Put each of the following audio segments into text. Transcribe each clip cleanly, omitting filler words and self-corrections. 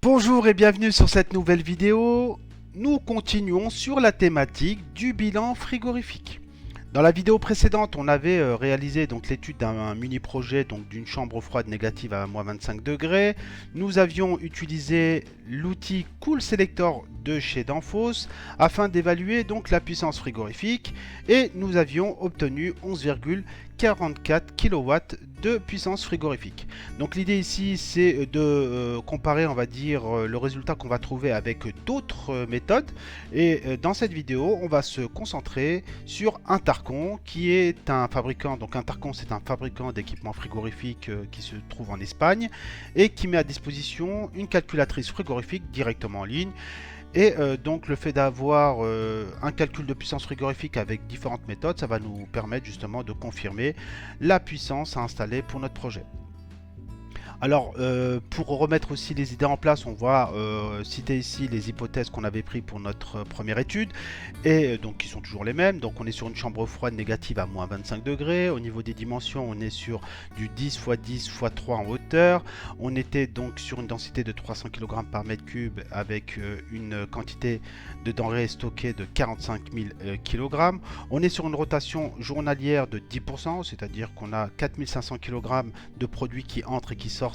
Bonjour et bienvenue sur cette nouvelle vidéo. Nous continuons sur la thématique du bilan frigorifique. Dans la vidéo précédente, on avait réalisé donc l'étude d'un mini projet donc d'une chambre froide négative à moins 25 degrés. Nous avions utilisé l'outil Cool Selector de chez Danfoss afin d'évaluer donc la puissance frigorifique et nous avions obtenu 11,44 kW de puissance frigorifique. Donc l'idée ici c'est de comparer on va dire le résultat qu'on va trouver avec d'autres méthodes et dans cette vidéo on va se concentrer sur Intarcon qui est un fabricant, donc Intarcon c'est un fabricant d'équipements frigorifiques qui se trouve en Espagne et qui met à disposition une calculatrice frigorifique directement en ligne. Et donc le fait d'avoir un calcul de puissance frigorifique avec différentes méthodes, ça va nous permettre justement de confirmer la puissance à installer pour notre projet. Alors, pour remettre aussi les idées en place, on va citer ici les hypothèses qu'on avait prises pour notre première étude, et donc qui sont toujours les mêmes. Donc on est sur une chambre froide négative à moins 25 degrés. Au niveau des dimensions, on est sur du 10 x 10 x 3 en hauteur. On était donc sur une densité de 300 kg par mètre cube avec une quantité de denrées stockées de 45 000 kg. On est sur une rotation journalière de 10%, c'est-à-dire qu'on a 4500 kg de produits qui entrent et qui sortent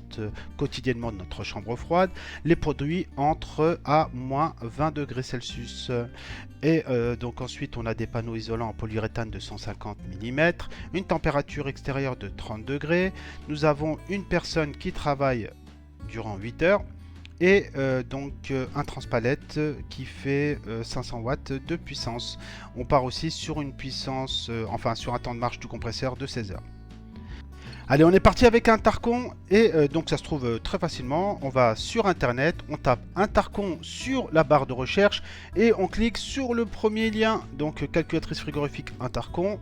quotidiennement de notre chambre froide. Les produits entrent à moins 20 degrés Celsius. Et donc ensuite on a des panneaux isolants en polyuréthane de 150 mm, une température extérieure de 30 degrés. Nous avons une personne qui travaille durant 8 heures. Et donc un transpalette qui fait 500 watts de puissance. On part aussi sur une puissance, enfin sur un temps de marche du compresseur de 16 heures. Allez, on est parti avec Intarcon et donc ça se trouve très facilement. On va sur internet, on tape Intarcon sur la barre de recherche et on clique sur le premier lien, donc calculatrice frigorifique Intarcon.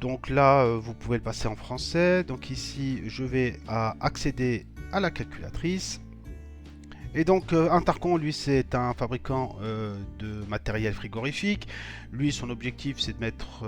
Donc là, vous pouvez le passer en français. Donc ici, je vais accéder à la calculatrice. Et donc Intarcon, lui, c'est un fabricant de matériel frigorifique. Lui, son objectif, c'est de mettre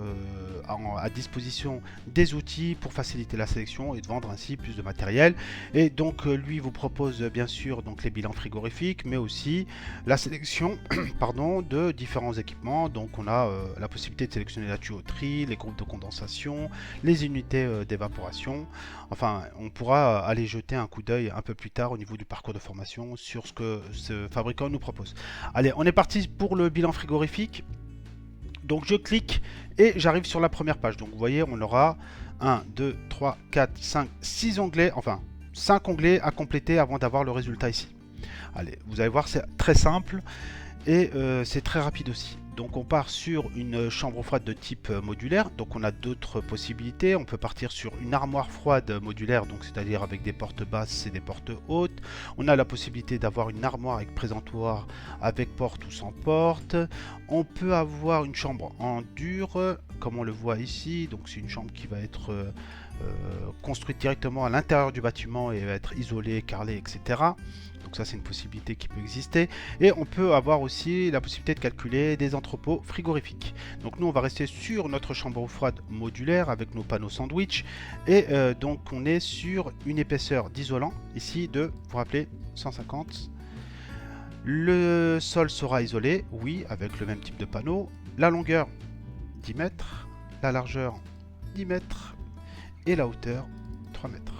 à disposition des outils pour faciliter la sélection et de vendre ainsi plus de matériel. Et donc lui vous propose bien sûr donc les bilans frigorifiques, mais aussi la sélection pardon, de différents équipements. Donc on a la possibilité de sélectionner la tuyauterie, les groupes de condensation, les unités d'évaporation. Enfin, on pourra aller jeter un coup d'œil un peu plus tard au niveau du parcours de formation sur ce que ce fabricant nous propose. Allez, on est parti pour le bilan frigorifique. Donc je clique et j'arrive sur la première page. Donc vous voyez, on aura 1, 2, 3, 4, 5, 6 onglets, enfin 5 onglets à compléter avant d'avoir le résultat ici. Allez, vous allez voir, c'est très simple et c'est très rapide aussi. Donc on part sur une chambre froide de type modulaire, donc on a d'autres possibilités. On peut partir sur une armoire froide modulaire, donc c'est-à-dire avec des portes basses et des portes hautes. On a la possibilité d'avoir une armoire avec présentoir avec porte ou sans porte. On peut avoir une chambre en dur, comme on le voit ici, donc c'est une chambre qui va être construite directement à l'intérieur du bâtiment et va être isolée, carrelée, etc. Donc ça c'est une possibilité qui peut exister. Et on peut avoir aussi la possibilité de calculer des entrepôts frigorifiques. Donc nous on va rester sur notre chambre froide modulaire avec nos panneaux sandwich. Et donc on est sur une épaisseur d'isolant ici de, vous vous rappelez, 150. Le sol sera isolé, oui, avec le même type de panneau. La longueur 10 mètres, la largeur 10 mètres et la hauteur 3 mètres.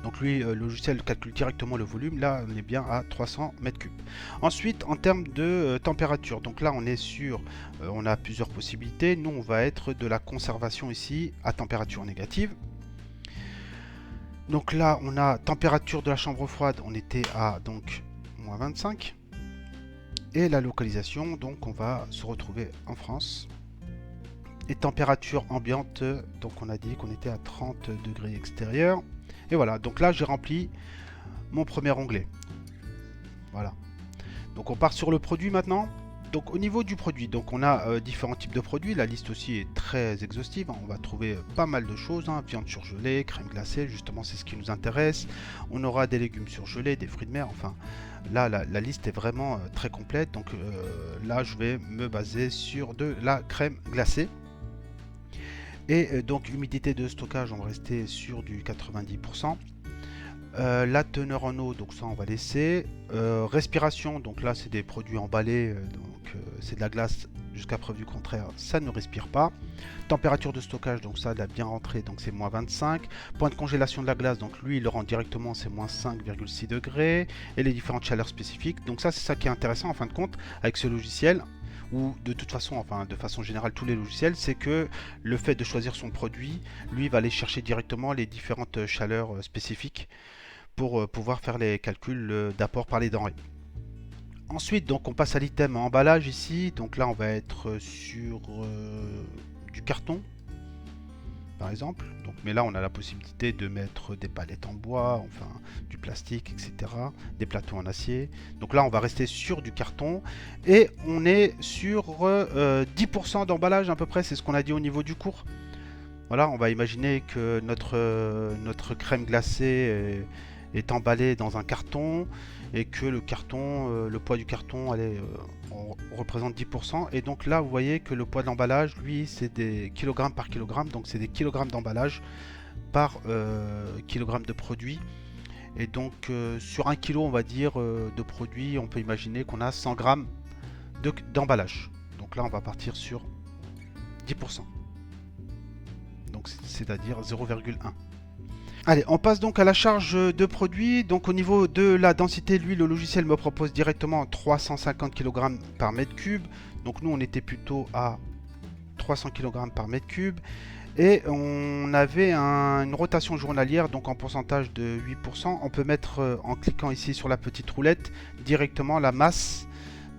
Donc lui, le logiciel calcule directement le volume. Là, on est bien à 300 mètres cubes. Ensuite, en termes de température, donc là, on est sur, on a plusieurs possibilités. Nous, on va être de la conservation ici à température négative. Donc là, on a température de la chambre froide. On était à donc moins 25. Et la localisation, donc on va se retrouver en France. Et température ambiante, donc on a dit qu'on était à 30 degrés extérieur. Et voilà, donc là j'ai rempli mon premier onglet. Voilà. Donc on part sur le produit maintenant. Donc au niveau du produit, donc on a différents types de produits. La liste aussi est très exhaustive, hein. On va trouver pas mal de choses, hein. Viande surgelée, crème glacée, justement c'est ce qui nous intéresse. On aura des légumes surgelés, des fruits de mer, enfin là la liste est vraiment très complète. Donc là je vais me baser sur de la crème glacée. Et donc humidité de stockage, on va rester sur du 90%. La teneur en eau, donc ça on va laisser. Respiration, donc là c'est des produits emballés, donc c'est de la glace, jusqu'à preuve du contraire, ça ne respire pas. Température de stockage, donc ça elle a bien rentré, donc c'est moins 25. Point de congélation de la glace, donc lui il le rend directement, c'est moins 5,6 degrés. Et les différentes chaleurs spécifiques, donc ça c'est ça qui est intéressant en fin de compte avec ce logiciel. Ou de toute façon, enfin de façon générale tous les logiciels, c'est que le fait de choisir son produit, lui va aller chercher directement les différentes chaleurs spécifiques pour pouvoir faire les calculs d'apport par les denrées. Ensuite, donc on passe à l'item emballage ici. Donc là, on va être sur du carton, par exemple. Donc, mais là, on a la possibilité de mettre des palettes en bois, enfin du plastique, etc. Des plateaux en acier. Donc là, on va rester sur du carton et on est sur 10% d'emballage à peu près. C'est ce qu'on a dit au niveau du cours. Voilà, on va imaginer que notre crème glacée est emballé dans un carton et que le carton, le poids du carton, allez, on représente 10%. Et donc là, vous voyez que le poids de l'emballage, lui, c'est des kilogrammes par kilogramme. Donc c'est des kilogrammes d'emballage par kilogramme de produit. Et donc sur 1 kilo, on va dire, de produit, on peut imaginer qu'on a 100 grammes d'emballage. Donc là, on va partir sur 10%. Donc c'est-à-dire 0,1. Allez, on passe donc à la charge de produit. Donc au niveau de la densité, lui, le logiciel me propose directement 350 kg par mètre cube. Donc nous, on était plutôt à 300 kg par mètre cube. Et on avait une rotation journalière, donc en pourcentage de 8%. On peut mettre, en cliquant ici sur la petite roulette, directement la masse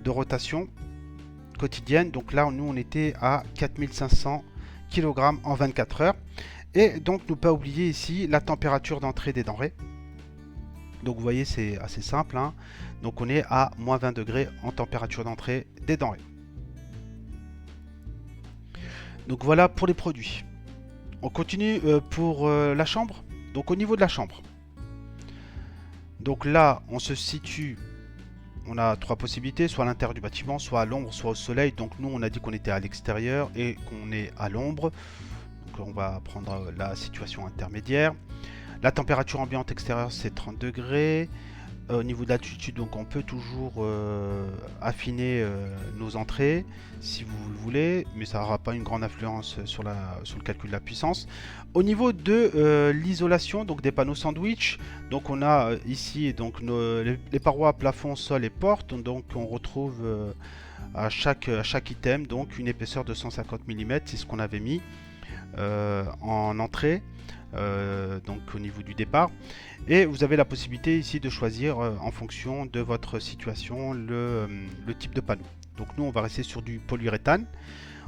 de rotation quotidienne. Donc là, nous, on était à 4500 kg en 24 heures. Et donc, ne pas oublier ici la température d'entrée des denrées. Donc, vous voyez, c'est assez simple, hein. Donc, on est à moins 20 degrés en température d'entrée des denrées. Donc, voilà pour les produits. On continue pour la chambre. Donc, au niveau de la chambre. Donc là, on se situe. On a trois possibilités, soit à l'intérieur du bâtiment, soit à l'ombre, soit au soleil. Donc, nous, on a dit qu'on était à l'extérieur et qu'on est à l'ombre. On va prendre la situation intermédiaire. La température ambiante extérieure c'est 30 degrés. Au niveau de l'altitude, donc on peut toujours affiner nos entrées si vous le voulez, mais ça n'aura pas une grande influence sur le calcul de la puissance. Au niveau de l'isolation, donc des panneaux sandwich, donc on a ici donc les parois, plafond, sol et porte. Donc on retrouve à chaque item donc une épaisseur de 150 mm, c'est ce qu'on avait mis en entrée, donc au niveau du départ. Et vous avez la possibilité ici de choisir en fonction de votre situation le type de panneau. Donc nous on va rester sur du polyuréthane.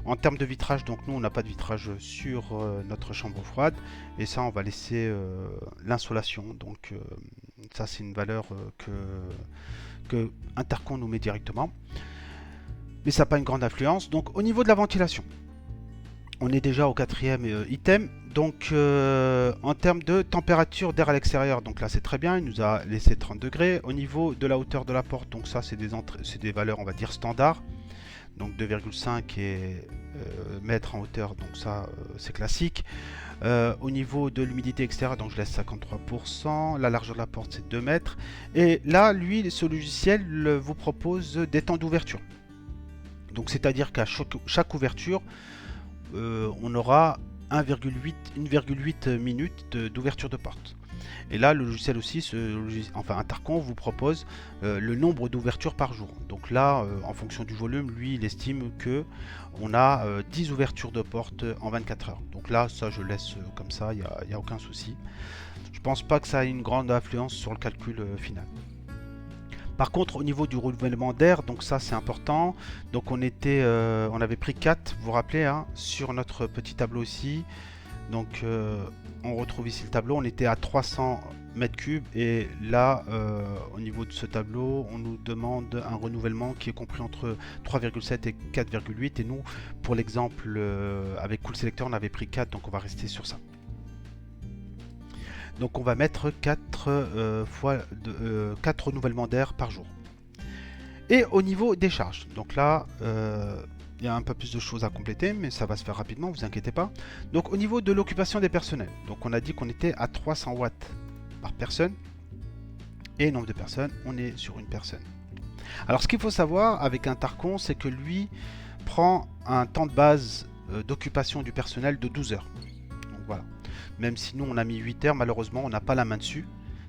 En termes de vitrage, donc nous on n'a pas de vitrage sur notre chambre froide, et ça on va laisser l'insolation. Donc ça c'est une valeur que Intercon nous met directement, mais ça n'a pas une grande influence. Donc au niveau de la ventilation, on est déjà au quatrième item. Donc en termes de température d'air à l'extérieur, donc là c'est très bien, il nous a laissé 30 degrés. Au niveau de la hauteur de la porte, donc ça c'est des valeurs on va dire standard. Donc 2,5 mètres en hauteur, donc ça c'est classique. Au niveau de l'humidité extérieure, donc je laisse 53%. La largeur de la porte c'est 2 mètres. Et là, lui, ce logiciel vous propose des temps d'ouverture. Donc c'est-à-dire qu'à chaque ouverture, on aura 1,8 minutes d'ouverture de porte. Et là, le logiciel aussi, enfin Intercon vous propose le nombre d'ouvertures par jour. Donc là, en fonction du volume, lui, il estime que on a 10 ouvertures de porte en 24 heures. Donc là, ça, je laisse comme ça, il n'y a aucun souci. Je pense pas que ça ait une grande influence sur le calcul final. Par contre, au niveau du renouvellement d'air, donc ça c'est important. Donc on avait pris 4, vous vous rappelez, hein, sur notre petit tableau ici. Donc on retrouve ici le tableau, on était à 300 mètres cubes. Et là, au niveau de ce tableau, on nous demande un renouvellement qui est compris entre 3,7 et 4,8. Et nous, pour l'exemple, avec Cool Selector, on avait pris 4, donc on va rester sur ça. Donc on va mettre 4 renouvellements d'air par jour. Et au niveau des charges, donc là, il y a un peu plus de choses à compléter, mais ça va se faire rapidement, vous inquiétez pas. Donc au niveau de l'occupation des personnels, donc on a dit qu'on était à 300 watts par personne. Et nombre de personnes, on est sur une personne. Alors ce qu'il faut savoir avec un Tarkon, c'est que lui prend un temps de base d'occupation du personnel de 12 heures. Donc voilà. Même si nous on a mis 8 heures, malheureusement on n'a pas la main dessus.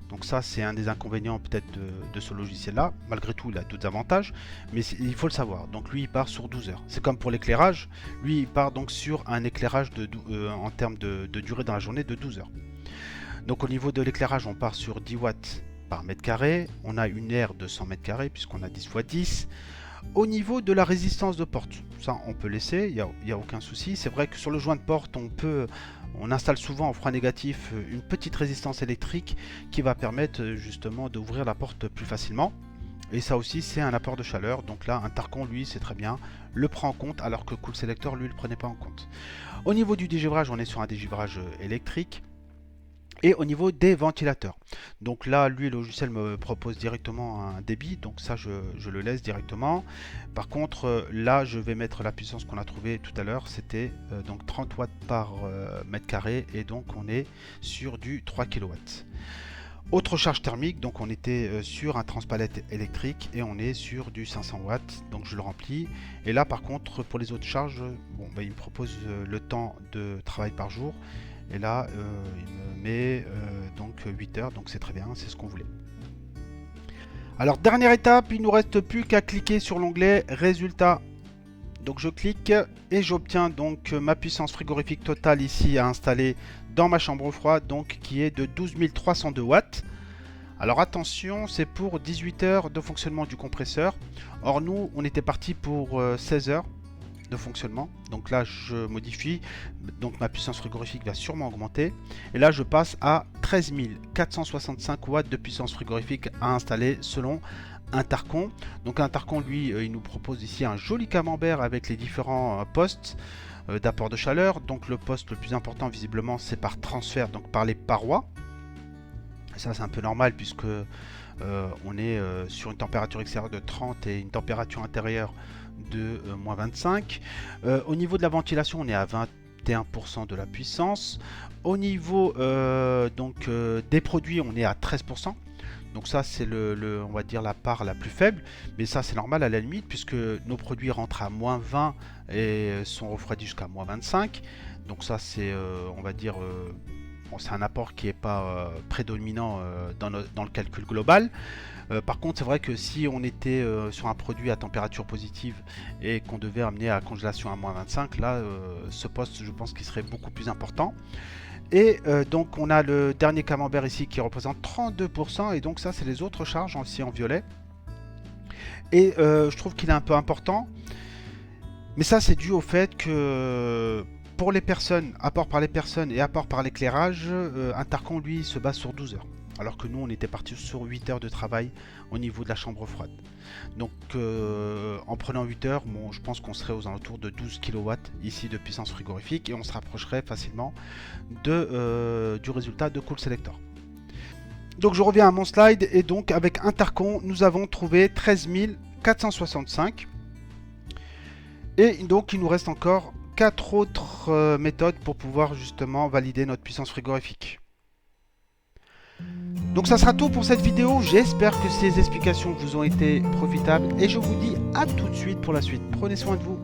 Donc ça c'est un des inconvénients peut-être de ce logiciel là. Malgré tout il a d'autres avantages, mais il faut le savoir. Donc lui il part sur 12 heures. C'est comme pour l'éclairage, lui il part donc sur un éclairage en termes de durée dans la journée de 12 heures. Donc au niveau de l'éclairage on part sur 10 watts par mètre carré. On a une aire de 100 mètres carrés puisqu'on a 10 x 10. Au niveau de la résistance de porte, ça on peut laisser, il n'y a aucun souci. C'est vrai que sur le joint de porte, on installe souvent en froid négatif une petite résistance électrique qui va permettre justement d'ouvrir la porte plus facilement. Et ça aussi c'est un apport de chaleur. Donc là un Tarkon lui c'est très bien, le prend en compte alors que Cool Selector lui le prenait pas en compte. Au niveau du dégivrage, on est sur un dégivrage électrique. Et au niveau des ventilateurs, donc là lui le logiciel me propose directement un débit, donc ça je le laisse directement. Par contre là je vais mettre la puissance qu'on a trouvé tout à l'heure, c'était donc 30 watts par mètre carré, et donc on est sur du 3 kW. Autre charge thermique, donc on était sur un transpalette électrique et on est sur du 500 watts, donc je le remplis. Et là par contre pour les autres charges, bon, il me propose le temps de travail par jour. Et là, il me met donc 8 heures, donc c'est très bien, c'est ce qu'on voulait. Alors, dernière étape, il ne nous reste plus qu'à cliquer sur l'onglet Résultats. Donc je clique et j'obtiens donc ma puissance frigorifique totale ici à installer dans ma chambre froide, donc qui est de 12 302 watts. Alors attention, c'est pour 18 heures de fonctionnement du compresseur. Or nous, on était parti pour 16 heures de fonctionnement. Donc là je modifie, donc ma puissance frigorifique va sûrement augmenter, et là je passe à 13 465 watts de puissance frigorifique à installer selon un Tarkon. Donc un Tarkon lui il nous propose ici un joli camembert avec les différents postes d'apport de chaleur. Donc le poste le plus important visiblement c'est par transfert, donc par les parois. Ça c'est un peu normal puisque on est sur une température extérieure de 30 et une température intérieure de moins 25. Au niveau de la ventilation, on est à 21% de la puissance. Au niveau des produits, on est à 13%. Donc ça c'est on va dire la part la plus faible, mais ça c'est normal à la limite puisque nos produits rentrent à moins 20 et sont refroidis jusqu'à moins 25. Donc ça c'est on va dire bon, c'est un apport qui n'est pas prédominant dans le calcul global. Par contre, c'est vrai que si on était sur un produit à température positive et qu'on devait amener à la congélation à moins 25, là, ce poste, je pense qu'il serait beaucoup plus important. Et donc, on a le dernier camembert ici qui représente 32%, et donc ça, c'est les autres charges aussi en violet. Et je trouve qu'il est un peu important, mais ça, c'est dû au fait que pour les personnes, apport par les personnes et apport par l'éclairage, un Tarkon, lui, se base sur 12 heures. Alors que nous on était parti sur 8 heures de travail au niveau de la chambre froide. Donc en prenant 8 heures, bon, je pense qu'on serait aux alentours de 12 kW ici de puissance frigorifique, et on se rapprocherait facilement du résultat de Cool Selector. Donc je reviens à mon slide, et donc avec un Tarkon nous avons trouvé 13 465, et donc il nous reste encore 4 autres méthodes pour pouvoir justement valider notre puissance frigorifique. Donc ça sera tout pour cette vidéo, j'espère que ces explications vous ont été profitables et je vous dis à tout de suite pour la suite. Prenez soin de vous.